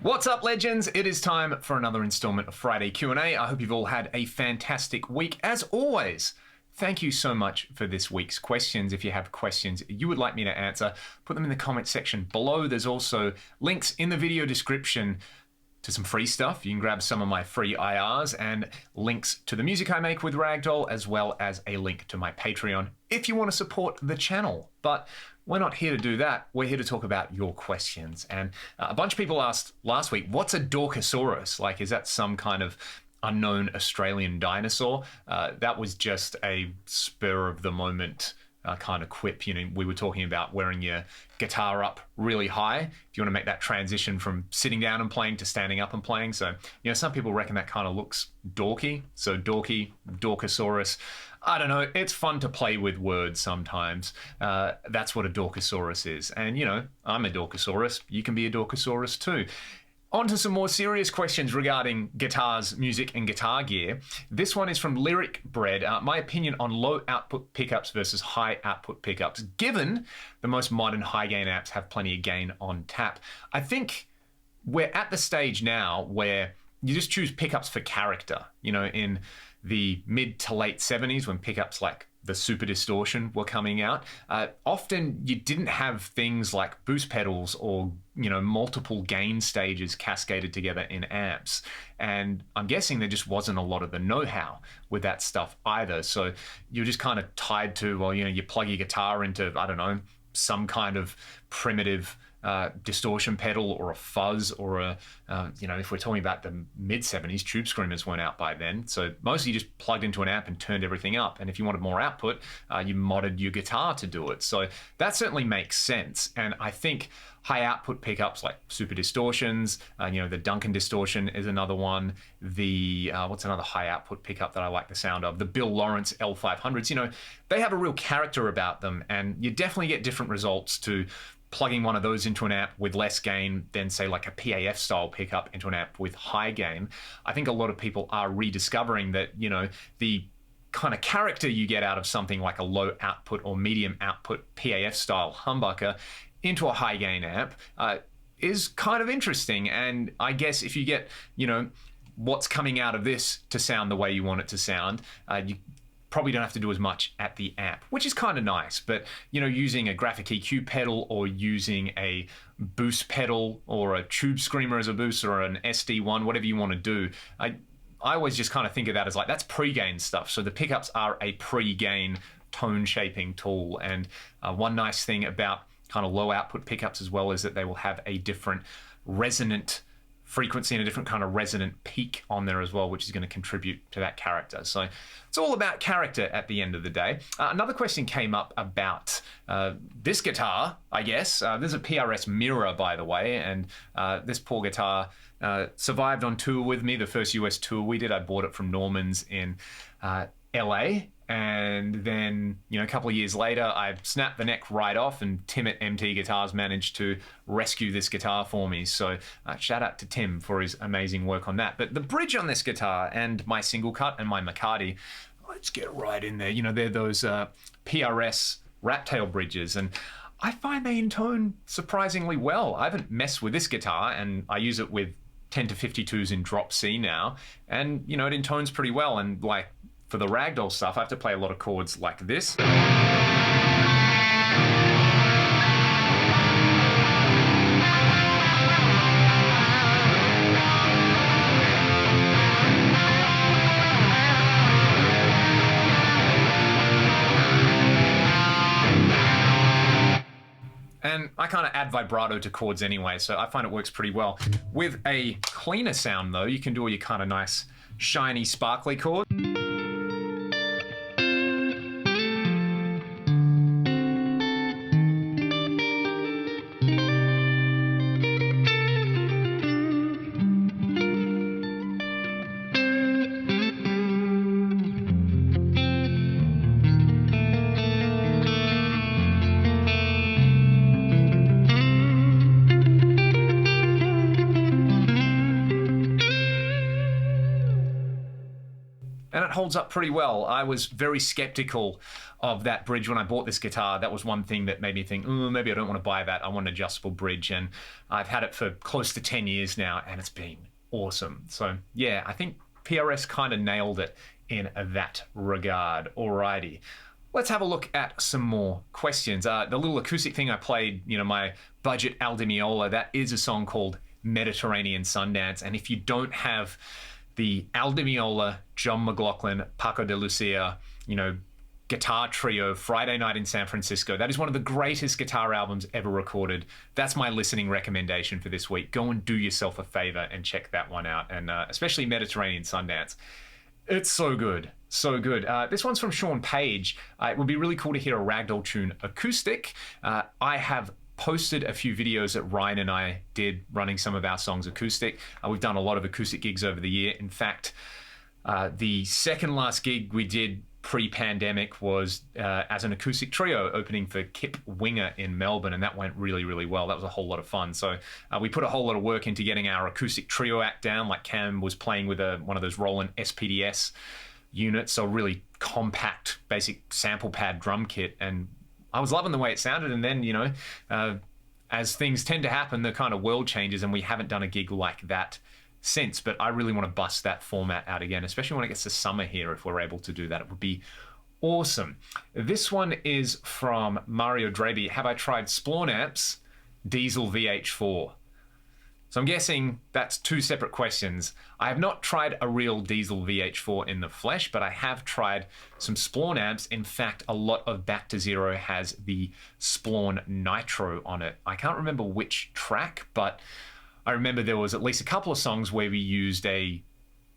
What's up, legends? It is time for another installment of Friday Q&A. I hope you've all had a fantastic week. As always, thank you so much for this week's questions. If you have questions you would like me to answer, put them in the comment section below. There's also links in the video description to some free stuff. You can grab some of my free IRs and links to the music I make with Ragdoll, as well as a link to my Patreon if you want to support the channel. But we're not here to do that. We're here to talk about your questions. And a bunch of people asked last week, what's a Dorkosaurus? Like, is that some kind of unknown Australian dinosaur? That was just a spur of the moment kind of quip. You know, we were talking about wearing your guitar up really high if you want to make that transition from sitting down and playing to standing up and playing. So, you know, some people reckon that kind of looks dorky. So dorky, Dorkosaurus. I don't know. It's fun to play with words sometimes. That's what a Dorkosaurus is. And, you know, I'm a Dorkosaurus. You can be a Dorkosaurus too. On to some more serious questions regarding guitars, music, and guitar gear. This one is from Lyric Bread. My opinion on low output pickups versus high output pickups, given the most modern high gain amps have plenty of gain on tap. I think we're at the stage now where you just choose pickups for character. You know, in the mid to late 70s when pickups like the Super Distortion were coming out, often you didn't have things like boost pedals or, you know, multiple gain stages cascaded together in amps. And I'm guessing there just wasn't a lot of the know-how with that stuff either. So you're just kind of tied to, well, you know, you plug your guitar into, I don't know, some kind of primitive distortion pedal or a fuzz or a, you know, if we're talking about the mid 70s, tube screamers weren't out by then. So mostly you just plugged into an amp and turned everything up. And if you wanted more output, you modded your guitar to do it. So that certainly makes sense. And I think high output pickups like Super Distortions, you know, the Duncan Distortion is another one. The, what's another high output pickup that I like the sound of? The Bill Lawrence L500s, you know, they have a real character about them, and you definitely get different results to plugging one of those into an amp with less gain than, say, like a PAF style pickup into an amp with high gain. I think a lot of people are rediscovering that, you know, the kind of character you get out of something like a low output or medium output PAF style humbucker into a high gain amp is kind of interesting. And I guess if you get, you know, what's coming out of this to sound the way you want it to sound, you probably don't have to do as much at the amp, which is kind of nice. But, you know, using a graphic EQ pedal or using a boost pedal or a tube screamer as a boost or an SD1, whatever you want to do, I always just kind of think of that as like, that's pre-gain stuff. So the pickups are a pre-gain tone shaping tool. And one nice thing about kind of low output pickups as well is that they will have a different resonant frequency and a different kind of resonant peak on there as well, which is going to contribute to that character. So it's all about character at the end of the day. Another question came up about this guitar, I guess. This is a PRS Mirror, by the way, and this poor guitar survived on tour with me, the first US tour we did. I bought it from Norman's in LA. And then, you know, a couple of years later, I snapped the neck right off, and Tim at MT Guitars managed to rescue this guitar for me. So shout out to Tim for his amazing work on that. But the bridge on this guitar and my single cut and my McCarty, let's get right in there. You know, they're those PRS rat tail bridges, and I find they intone surprisingly well. I haven't messed with this guitar, and I use it with 10 to 52s in drop C now, and, you know, it intones pretty well. And like, for the Ragdoll stuff, I have to play a lot of chords like this. And I kind of add vibrato to chords anyway, so I find it works pretty well. With a cleaner sound though, you can do all your kind of nice, shiny, sparkly chords. holds up pretty well. I was very skeptical of that bridge when I bought this guitar. That was one thing that made me think, maybe I don't want to buy that. I want an adjustable bridge. And I've had it for close to 10 years now, and it's been awesome. So yeah, I think PRS kind of nailed it in that regard. Alrighty. Let's have a look at some more questions. The little acoustic thing I played, my budget Al Di Meola, that is a song called Mediterranean Sundance. And if you don't have the Al Di Meola, John McLaughlin, Paco de Lucia, guitar trio, Friday Night in San Francisco, that is one of the greatest guitar albums ever recorded. That's my listening recommendation for this week. Go and do yourself a favor and check that one out. And especially Mediterranean Sundance. It's so good. So good. This one's from Sean Page. It would be really cool to hear a ragdoll tune acoustic. I have posted a few videos that Ryan and I did running some of our songs acoustic. We've done a lot of acoustic gigs over the year. In fact, the second last gig we did pre-pandemic was as an acoustic trio opening for Kip Winger in Melbourne, and that went really, really well. That was a whole lot of fun. So we put a whole lot of work into getting our acoustic trio act down. Like Cam was playing with one of those Roland SPDS units, so really compact, basic sample pad drum kit, and I was loving the way it sounded. And then, as things tend to happen, the kind of world changes, and we haven't done a gig like that since. But I really want to bust that format out again, especially when it gets to summer here. If we're able to do that, it would be awesome. This one is from Mario Draby. Have I tried Splawn Amps Diesel VH4? So I'm guessing that's two separate questions. I have not tried a real Diesel VH4 in the flesh, but I have tried some Splawn amps. In fact, a lot of Back to Zero has the Splawn Nitro on it. I can't remember which track, but I remember there was at least a couple of songs where we used a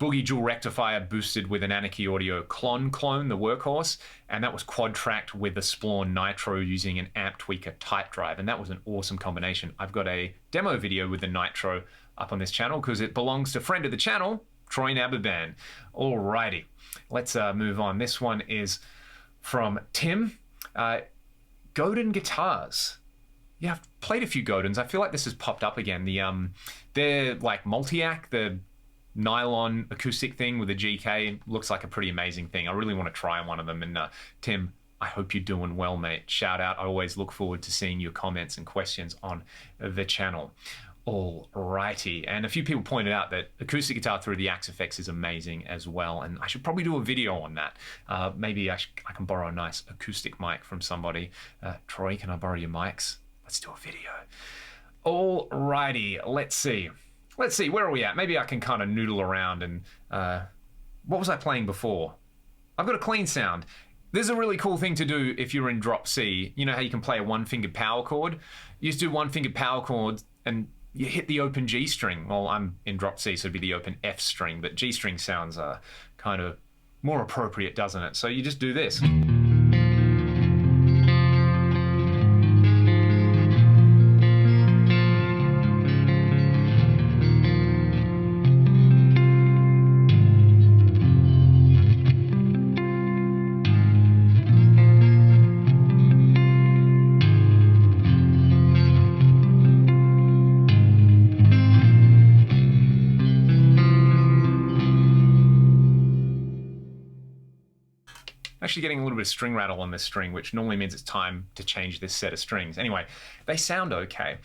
Boogie Dual Rectifier boosted with an Anarchy Audio clone, the workhorse, and that was quad-tracked with the Splawn Nitro using an Amp Tweaker type drive, and that was an awesome combination. I've got a demo video with the Nitro up on this channel because it belongs to friend of the channel, Troy Nababan. Alrighty, let's move on. This one is from Tim. Godin guitars. Yeah, I've played a few Godins. I feel like this has popped up again. They're like multi-act, the nylon acoustic thing with a GK looks like a pretty amazing thing. I really want to try one of them. And Tim, I hope you're doing well, mate. Shout out. I always look forward to seeing your comments and questions on the channel. All righty. And a few people pointed out that acoustic guitar through the Axe effects is amazing as well. And I should probably do a video on that. Maybe I can borrow a nice acoustic mic from somebody. Troy, can I borrow your mics? Let's do a video. All righty. Let's see, where are we at? Maybe I can kind of noodle around and what was I playing before? I've got a clean sound. There's a really cool thing to do if you're in drop C. You know how you can play a one-fingered power chord? You just do one-fingered power chord and you hit the open G string. Well, I'm in drop C, so it'd be the open F string, but G string sounds kind of more appropriate, doesn't it? So you just do this. Actually getting a little bit of string rattle on this string, which normally means it's time to change this set of strings. Anyway, they sound okay.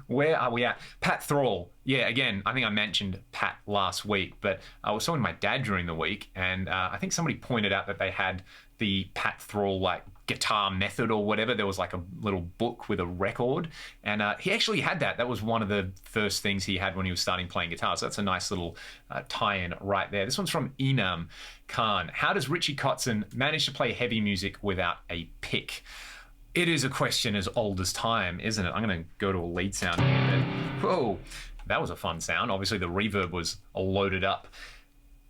Where are we at? Pat Thrall. Yeah, again, I think I mentioned Pat last week, but I was talking to my dad during the week, and I think somebody pointed out that they had the Pat Thrall like guitar method or whatever. There was like a little book with a record, and he actually had that. That was one of the first things he had when he was starting playing guitar. So that's a nice little tie-in right there. This one's from Enam Khan. How does Richie Kotzen manage to play heavy music without a pick? It is a question as old as time, isn't it? I'm going to go to a lead sound here. Whoa, that was a fun sound. Obviously the reverb was loaded up.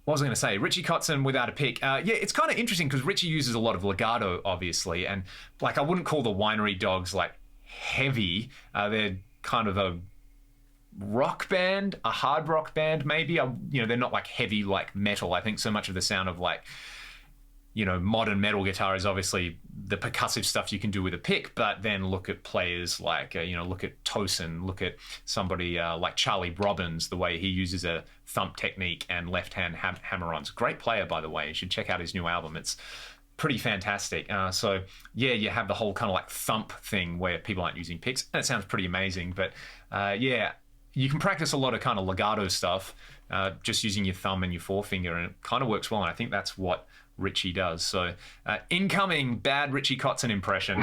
What was I going to say? Richie Kotzen without a pick. Yeah, it's kind of interesting because Richie uses a lot of legato, obviously, and like I wouldn't call the Winery Dogs like heavy. They're kind of a rock band, a hard rock band, maybe. They're not like heavy like metal. I think so much of the sound of like you know, modern metal guitar is obviously the percussive stuff you can do with a pick, but then look at players like, you know, look at Kotzen, look at somebody like Charlie Robbins, the way he uses a thump technique and left-hand hammer-ons. Great player, by the way. You should check out his new album. It's pretty fantastic. So yeah, you have the whole kind of like thump thing where people aren't using picks, and it sounds pretty amazing. But yeah, you can practice a lot of kind of legato stuff just using your thumb and your forefinger, and it kind of works well. And I think that's what Richie does. So incoming bad Richie Kotzen impression.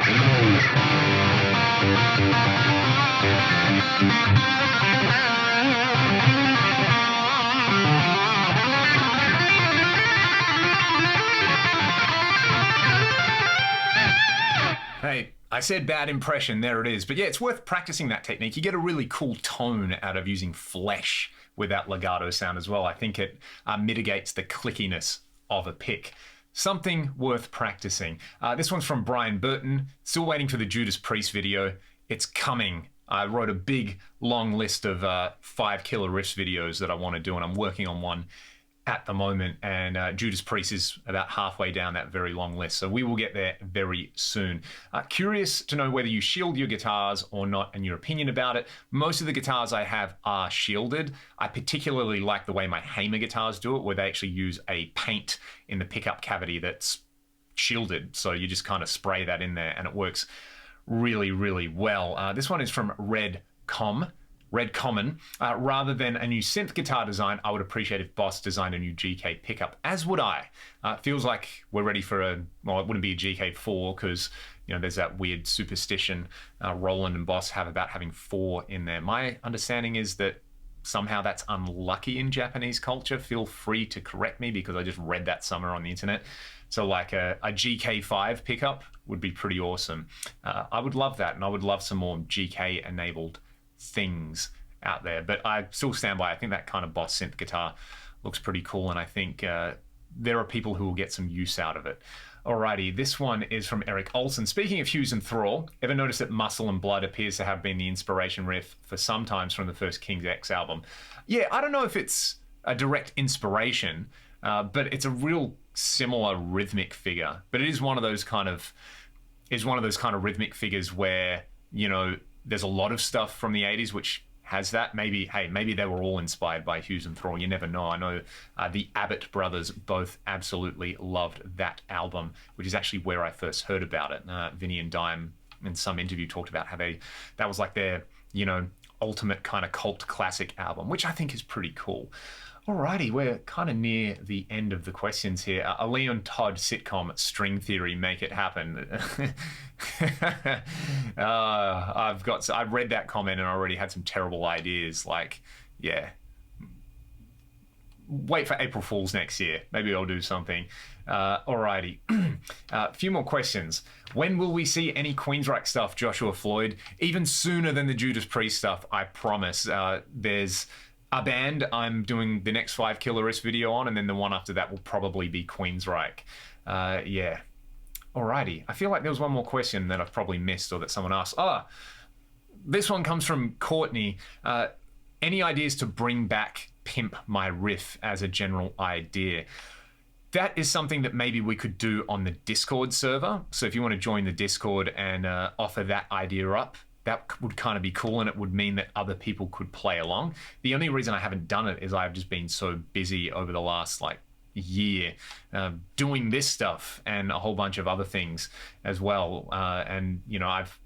Hey, I said bad impression, there it is. But yeah, it's worth practicing that technique. You get a really cool tone out of using flesh with that legato sound as well. I think it mitigates the clickiness of a pick. Something worth practicing. This one's from Brian Burton. Still waiting for the Judas Priest video. It's coming. I wrote a big, long list of 5 killer riffs videos that I want to do, and I'm working on one at the moment, and Judas Priest is about halfway down that very long list, so we will get there very soon. Curious to know whether you shield your guitars or not and your opinion about it. Most of the guitars I have are shielded. I particularly like the way my Hamer guitars do it, where they actually use a paint in the pickup cavity that's shielded, so you just kind of spray that in there and it works really, really well. This one is from Red Common. Rather than a new synth guitar design, I would appreciate if Boss designed a new GK pickup, as would I. Feels like we're ready for well, it wouldn't be a GK4 because, you know, there's that weird superstition Roland and Boss have about having 4 in there. My understanding is that somehow that's unlucky in Japanese culture. Feel free to correct me because I just read that somewhere on the internet. So like a GK5 pickup would be pretty awesome. I would love that, and I would love some more GK enabled things out there, but I still stand by. I think that kind of Boss synth guitar looks pretty cool, and I think there are people who will get some use out of it. Alrighty, this one is from Eric Olson. Speaking of Hughes and Thrall, ever notice that Muscle and Blood appears to have been the inspiration riff for sometimes from the first King's X album? Yeah, I don't know if it's a direct inspiration, but it's a real similar rhythmic figure. But it is one of those kind of rhythmic figures where, you know, there's a lot of stuff from the 80s which has that. Maybe they were all inspired by Hughes and Thrall. You never know. I know the Abbott brothers both absolutely loved that album, which is actually where I first heard about it. Vinny and Dime in some interview talked about how that was like their, you know, ultimate kind of cult classic album, which I think is pretty cool. Alrighty, we're kind of near the end of the questions here. A Leon Todd sitcom, String Theory, make it happen. I've read that comment and I already had some terrible ideas. Like, yeah, wait for April Fool's next year. Maybe I'll do something. Alrighty, a few more questions. When will we see any Queensryche stuff, Joshua Floyd? Even sooner than the Judas Priest stuff, I promise. There's a band I'm doing the next 5 killer riffs video on, and then the one after that will probably be Queensryche. Yeah. Alrighty. I feel like there was one more question that I've probably missed or that someone asked. This one comes from Courtney. Any ideas to bring back Pimp My Riff as a general idea? That is something that maybe we could do on the Discord server. So if you want to join the Discord and offer that idea up, that would kind of be cool, and it would mean that other people could play along. The only reason I haven't done it is I've just been so busy over the last year doing this stuff and a whole bunch of other things as well. And, you know, I've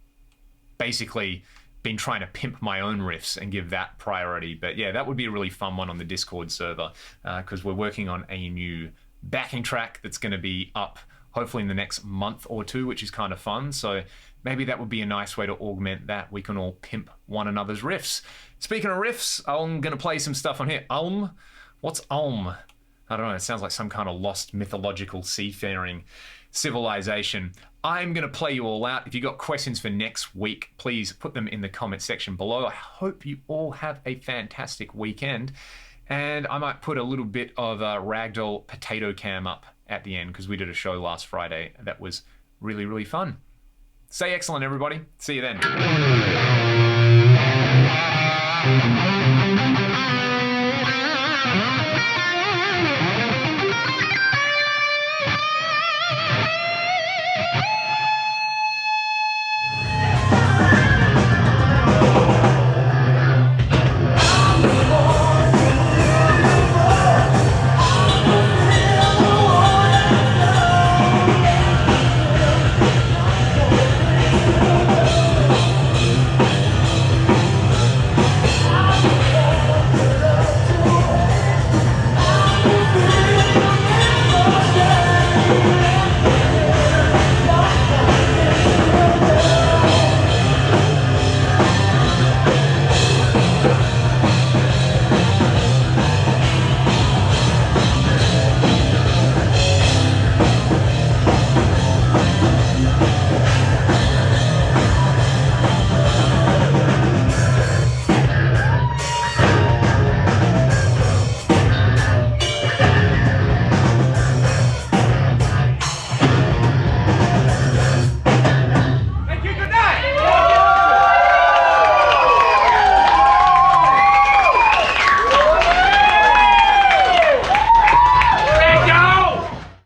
basically been trying to pimp my own riffs and give that priority. But yeah, that would be a really fun one on the Discord server because we're working on a new backing track that's going to be up hopefully in the next month or two, which is kind of fun. So maybe that would be a nice way to augment that. We can all pimp one another's riffs. Speaking of riffs, I'm going to play some stuff on here. Ulm? What's Ulm? I don't know. It sounds like some kind of lost mythological seafaring civilization. I'm going to play you all out. If you've got questions for next week, please put them in the comment section below. I hope you all have a fantastic weekend. And I might put a little bit of a Ragdoll Potato Cam up at the end because we did a show last Friday that was really, really fun. Stay excellent, everybody. See you then.